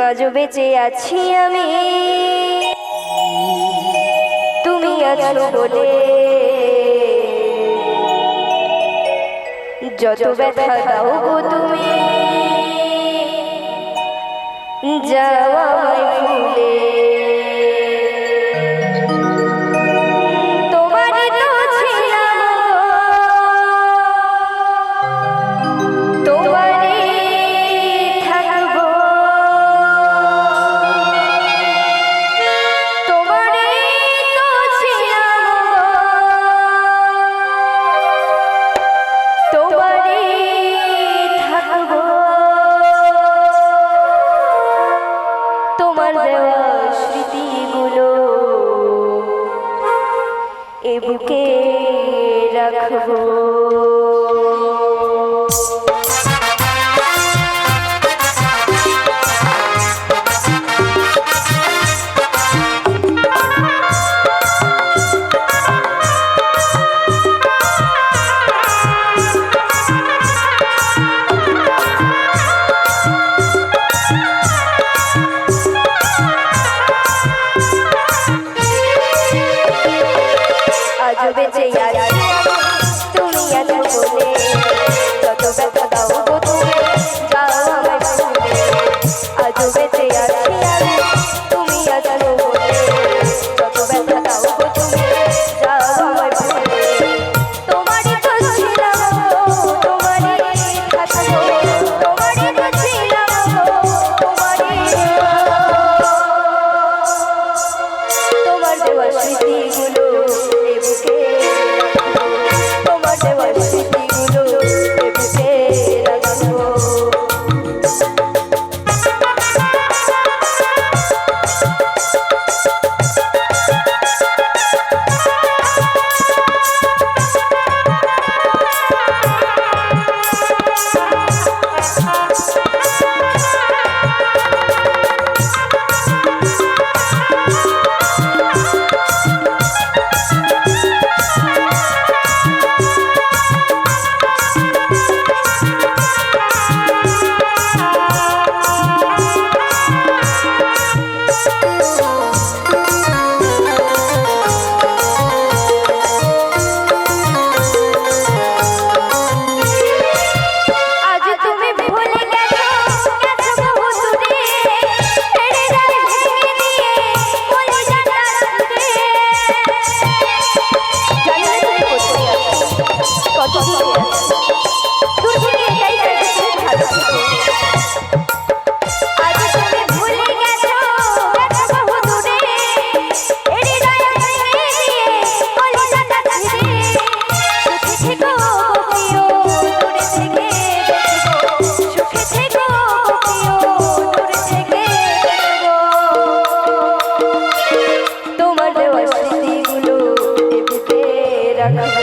আজও বেঁচে আছি আমি, তুমি আছো বলে। যত ব্যথা দাও গো তুমি, যাও আমায় ভুলে। তোমারই তো ছিলাম গো, তোমারই থাকবো, তোমারই তো ছিলাম গো, তোমারই থাকবো। তোমার দেওয়া স্মৃতিগুলো এ বুকে রাখবো। আজও বেঁচে আছি তুমি আছো বলে, যত ব্যথা দাও গো তুমি, যাও আমায় ভুলে। আজও বেঁচে আছি আমি, তুমি আছো বলে, যত ব্যথা দাও গো তুমি, যাও আমায় ভুলে। তোমারই তো ছিলাম গো, তোমারই থাকবো, তোমারই তো ছিলাম গো, তোমারই থাকবো। তোমার দেওয়া স্মৃতিগুলো এ বুকে, তোমার দেওয়া স্মৃতিগুলো এ বুকে রাখবো। তোমার দেওয়া স্মৃতিগুলো এ বুকে রাখবো,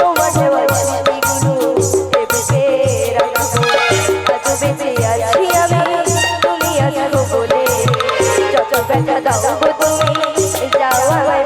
তোমার দেওয়া স্মৃতিগুলো এ বুকে রাখবো। আজও বেঁচে আছি আমি, তুমি আছো বলে, যত ব্যথা দাও গো তুমি, যাও আমায়